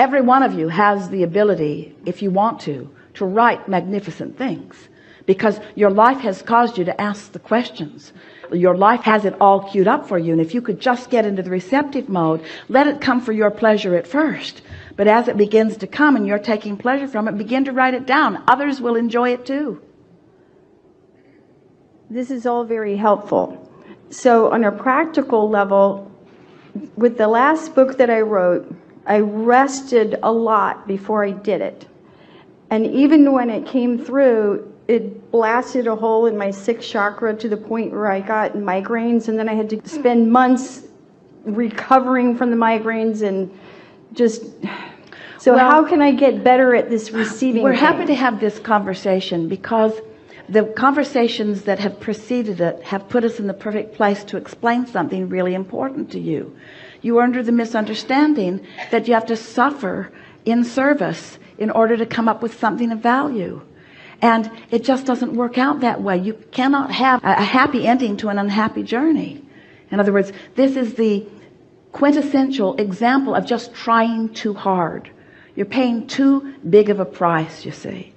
Every one of you has the ability, if you want to write magnificent things, because your life has caused you to ask the questions. Your life has it all queued up for you, and if you could just get into the receptive mode, let it come for your pleasure at first, but as it begins to come and you're taking pleasure from it, begin to write it down. Others will enjoy it too. This is all very helpful. So on a practical level, with the last book that I wrote, I rested a lot before I did it. And even when it came through, it blasted a hole in my sixth chakra to the point where I got migraines, and then I had to spend months recovering from the migraines and just... So well, how can I get better at this receiving We're thing? happy to have this conversation, because the conversations that have preceded it have put us in the perfect place to explain something really important to you. You are under the misunderstanding that you have to suffer in service in order to come up with something of value. And it just doesn't work out that way. You cannot have a happy ending to an unhappy journey. In other words, this is the quintessential example of just trying too hard. You're paying too big of a price, you see.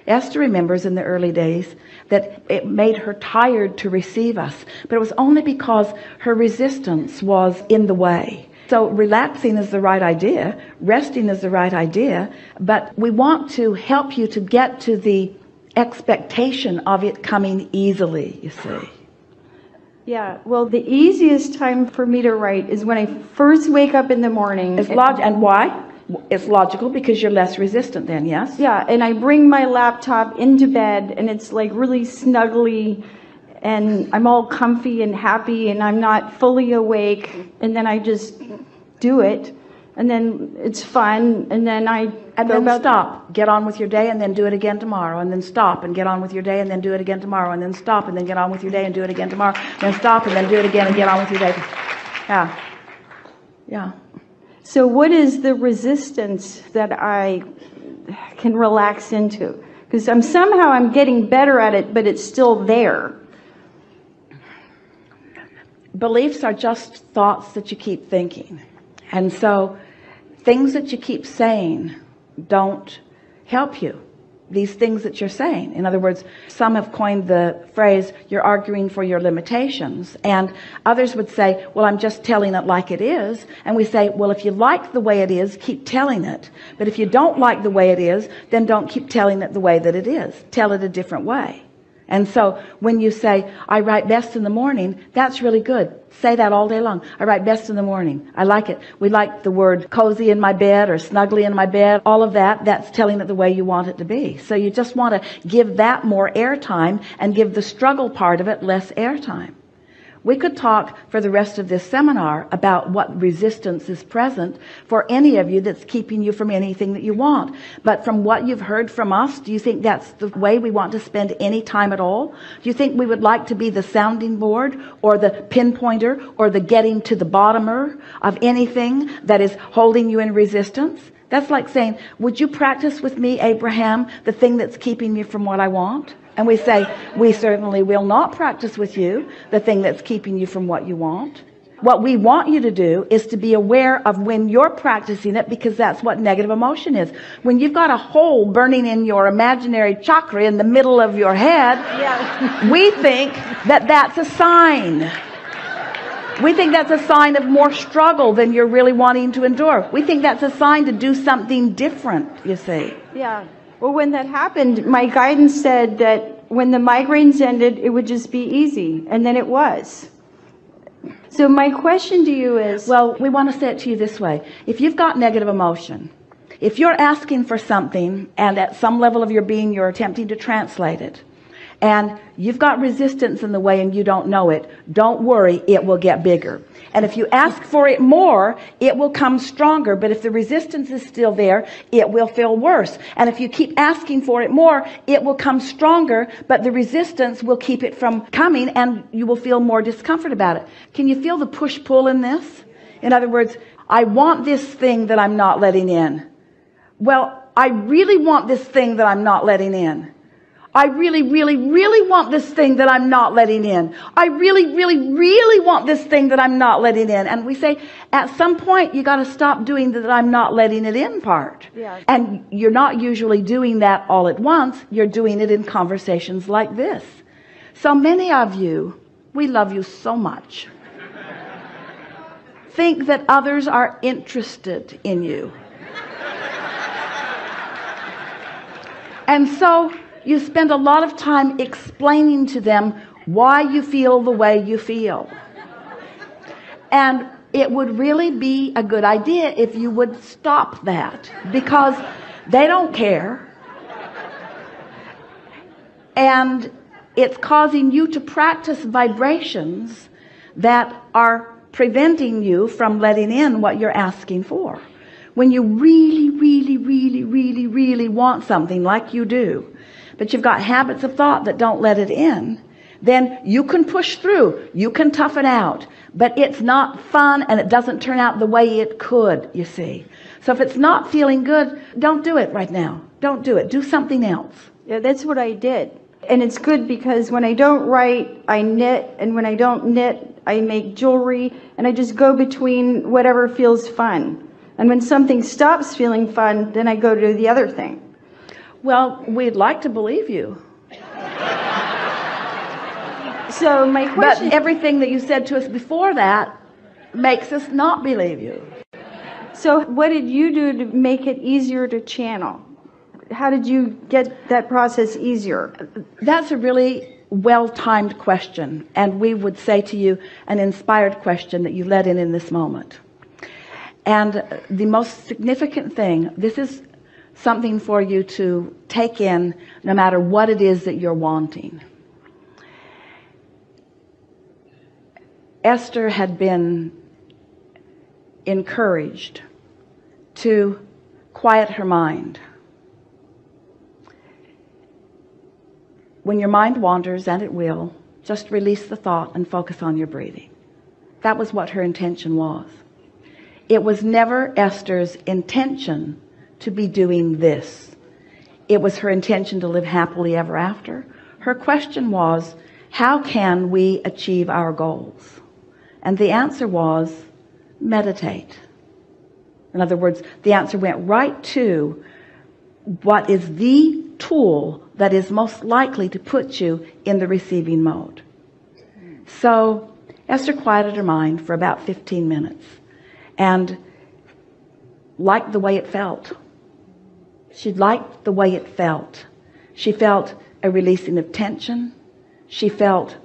Esther remembers in the early days that it made her tired to receive us, but it was only because her resistance was in the way. So relaxing is the right idea, resting is the right idea, but we want to help you to get to the expectation of it coming easily, you see. Yeah, well, the easiest time for me to write is when I first wake up in the morning. And why? It's logical, because you're less resistant then, yes? Yeah, and I bring my laptop into bed, and it's like really snuggly, and I'm all comfy and happy, and I'm not fully awake, and then I just do it, and then it's fun, and then stop, get on with your day, and then do it again tomorrow, and then stop and get on with your day, and then do it again tomorrow, and then stop and then get on with your day and do it again tomorrow, then stop and then do it again and get on with your day. Yeah. So what is the resistance that I can relax into? Because somehow I'm getting better at it, but it's still there. Beliefs are just thoughts that you keep thinking. And so things that you keep saying don't help you. These things that you're saying. In other words, some have coined the phrase, you're arguing for your limitations. And others would say, well, I'm just telling it like it is. And we say, well, if you like the way it is, keep telling it. But if you don't like the way it is, then don't keep telling it the way that it is. Tell it a different way. And so when you say, I write best in the morning, that's really good. Say that all day long. I write best in the morning. I like it. We like the word cozy in my bed or snuggly in my bed. All of that, that's telling it the way you want it to be. So you just want to give that more airtime and give the struggle part of it less airtime. We could talk for the rest of this seminar about what resistance is present for any of you that's keeping you from anything that you want. But from what you've heard from us, do you think that's the way we want to spend any time at all? Do you think we would like to be the sounding board or the pinpointer or the getting to the bottomer of anything that is holding you in resistance? That's like saying, would you practice with me, Abraham, the thing that's keeping me from what I want? And we say, we certainly will not practice with you the thing that's keeping you from what you want. What we want you to do is to be aware of when you're practicing it, because that's what negative emotion is. When you've got a hole burning in your imaginary chakra in the middle of your head, we think that that's a sign. We think that's a sign of more struggle than you're really wanting to endure. We think that's a sign to do something different, you see. Yeah. Well, when that happened, my guidance said that when the migraines ended, it would just be easy. And then it was. So my question to you is... Well, we want to say it to you this way. If you've got negative emotion, if you're asking for something, and at some level of your being, you're attempting to translate it, and you've got resistance in the way and you don't know it, don't worry, it will get bigger. And if you ask for it more, it will come stronger. But if the resistance is still there, it will feel worse. And if you keep asking for it more, it will come stronger, but the resistance will keep it from coming, and you will feel more discomfort about it. Can you feel the push-pull in this? In other words, I want this thing that I'm not letting in. Well, I really want this thing that I'm not letting in. I really, really, really want this thing that I'm not letting in. I really, really, really want this thing that I'm not letting in. And we say, at some point, you got to stop doing the that I'm not letting it in part. Yeah. And you're not usually doing that all at once. You're doing it in conversations like this. So many of you, we love you so much, think that others are interested in you. And so you spend a lot of time explaining to them why you feel the way you feel. And it would really be a good idea if you would stop that, because they don't care. And it's causing you to practice vibrations that are preventing you from letting in what you're asking for. When you really, really, really, really, really want something like you do, but you've got habits of thought that don't let it in, then you can push through, you can tough it out, but it's not fun and it doesn't turn out the way it could, you see. So if it's not feeling good, don't do it right now. Don't do it. Do something else. Yeah, that's what I did. And it's good because when I don't write, I knit, and when I don't knit, I make jewelry, and I just go between whatever feels fun. And when something stops feeling fun, then I go to the other thing. Well, we'd like to believe you. So my question... But everything that you said to us before that makes us not believe you. So what did you do to make it easier to channel? How did you get that process easier? That's a really well-timed question, and we would say to you an inspired question that you let in this moment. And the most significant thing, this is something for you to take in no matter what it is that you're wanting. Esther had been encouraged to quiet her mind. When your mind wanders, and it will, just release the thought and focus on your breathing. That was what her intention was. It was never Esther's intention to be doing this. It was her intention to live happily ever after. Her question was, how can we achieve our goals? And the answer was, meditate. In other words, the answer went right to what is the tool that is most likely to put you in the receiving mode. So Esther quieted her mind for about 15 minutes and liked the way it felt. She liked the way it felt. She felt a releasing of tension. She felt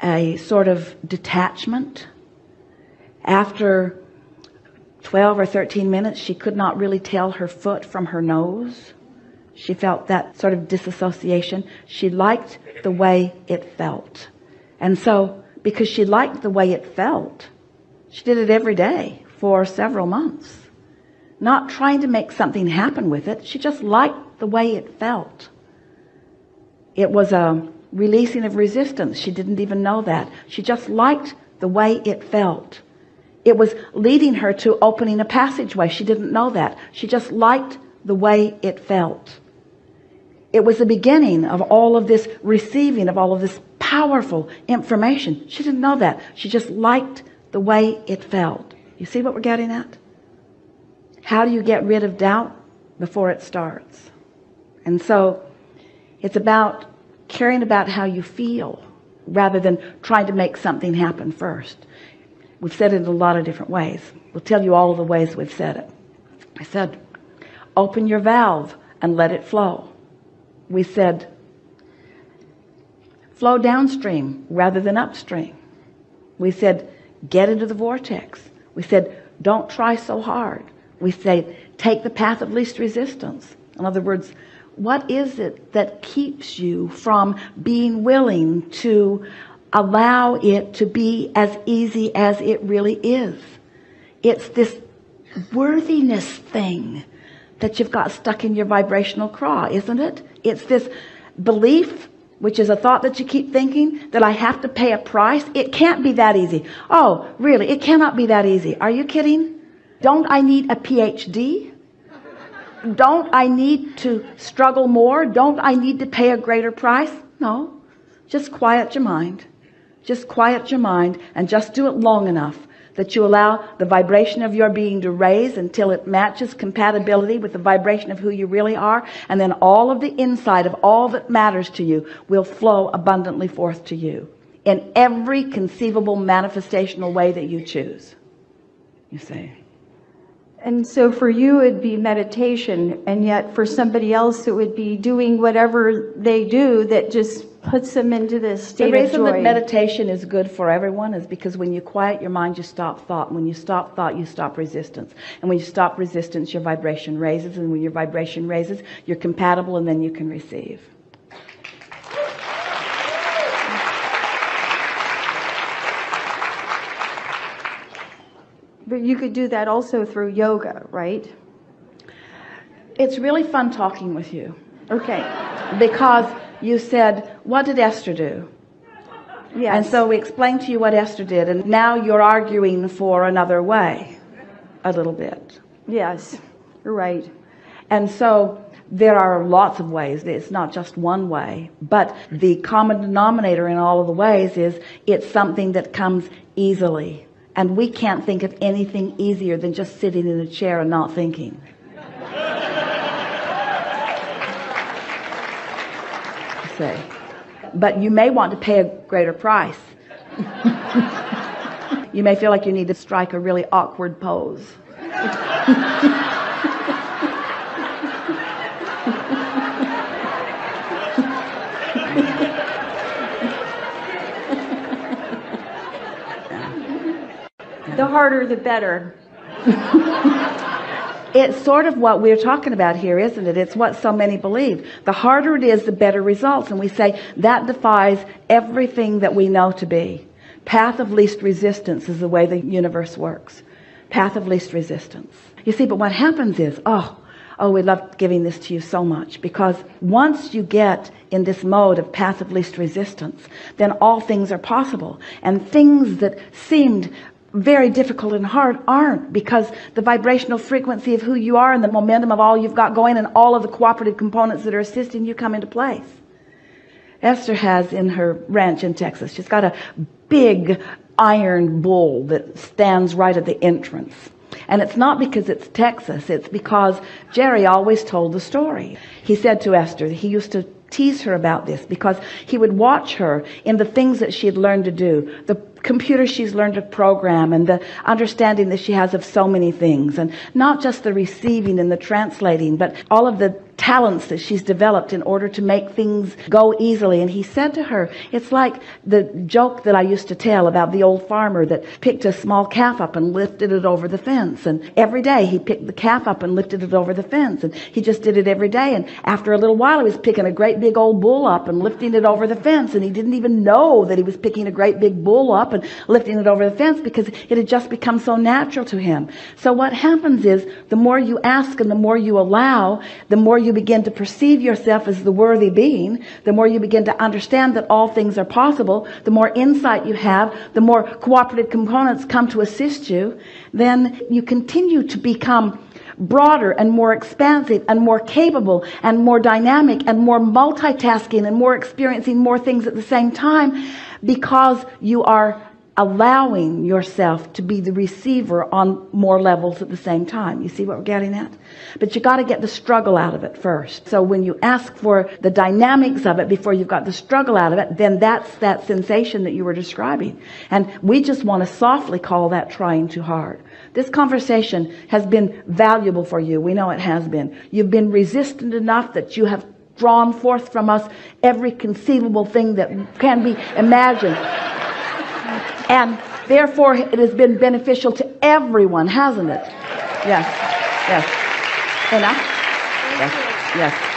a sort of detachment. After 12 or 13 minutes, she could not really tell her foot from her nose. She felt that sort of disassociation. She liked the way it felt. And so, because she liked the way it felt, she did it every day for several months. Not trying to make something happen with it. She just liked the way it felt. It was a releasing of resistance. She didn't even know that. She just liked the way it felt. It was leading her to opening a passageway. She didn't know that. She just liked the way it felt. It was the beginning of all of this receiving of all of this powerful information. She didn't know that. She just liked the way it felt. You see what we're getting at? How do you get rid of doubt before it starts? And so it's about caring about how you feel rather than trying to make something happen first. We've said it in a lot of different ways. We'll tell you all of the ways we've said it. I said, open your valve and let it flow. We said, flow downstream rather than upstream. We said, get into the vortex. We said, don't try so hard. We say, take the path of least resistance. In other words, what is it that keeps you from being willing to allow it to be as easy as it really is? It's this worthiness thing that you've got stuck in your vibrational craw, isn't it? It's this belief, which is a thought that you keep thinking, that I have to pay a price. It can't be that easy. Oh, really? It cannot be that easy. Are you kidding? Don't I need a PhD? don't I need to struggle more? Don't I need to pay a greater price? No, just quiet your mind. Just quiet your mind and just do it long enough that you allow the vibration of your being to raise until it matches compatibility with the vibration of who you really are, and then all of the insight of all that matters to you will flow abundantly forth to you in every conceivable manifestational way that you choose. You see. And so for you it'd be meditation, and yet for somebody else it would be doing whatever they do that just puts them into this state of joy. The reason that meditation is good for everyone is because when you quiet your mind, you stop thought. When you stop thought, you stop resistance. And when you stop resistance, your vibration raises. And when your vibration raises, you're compatible, and then you can receive. But you could do that also through yoga, right? It's really fun talking with you. Okay. Because you said, what did Esther do? Yes. And so we explained to you what Esther did, and now you're arguing for another way a little bit. Yes, you're right. And so there are lots of ways. It's not just one way, but the common denominator in all of the ways is it's something that comes easily. And we can't think of anything easier than just sitting in a chair and not thinking. Say. But you may want to pay a greater price. You may feel like you need to strike a really awkward pose. The harder the better. It's sort of what we're talking about here, isn't it? It's what so many believe. The harder it is, the better results. And we say that defies everything that we know to be. Path of least resistance is the way the universe works. Path of least resistance. You see, but what happens is, we love giving this to you so much, because once you get in this mode of path of least resistance, then all things are possible. And things that seemed very difficult and hard aren't, because the vibrational frequency of who you are and the momentum of all you've got going and all of the cooperative components that are assisting you come into place. Esther has in her ranch in Texas, she's got a big iron bull that stands right at the entrance. And it's not because it's Texas, it's because Jerry always told the story. He said to Esther, he used to tease her about this because he would watch her in the things that she had learned to do, the computer she's learned to program, and the understanding that she has of so many things, and not just the receiving and the translating, but all of the talents that she's developed in order to make things go easily. And he said to her, it's like the joke that I used to tell about the old farmer that picked a small calf up and lifted it over the fence, and every day he picked the calf up and lifted it over the fence, and he just did it every day, and after a little while he was picking a great big old bull up and lifting it over the fence, and he didn't even know that he was picking a great big bull up and lifting it over the fence, because it had just become so natural to him. So what happens is, the more you ask and the more you allow, the more you begin to perceive yourself as the worthy being, the more you begin to understand that all things are possible, the more insight you have, the more cooperative components come to assist you, then you continue to become broader and more expansive and more capable and more dynamic and more multitasking and more experiencing more things at the same time, because you are allowing yourself to be the receiver on more levels at the same time. You see what we're getting at? But you got to get the struggle out of it first. So when you ask for the dynamics of it before you've got the struggle out of it, then that's that sensation that you were describing. And we just want to softly call that trying too hard. This conversation has been valuable for you. We know it has been. You've been resistant enough that you have drawn forth from us every conceivable thing that can be imagined. And therefore it has been beneficial to everyone, hasn't it? Yes. Yes. Enough? Yes. Yes.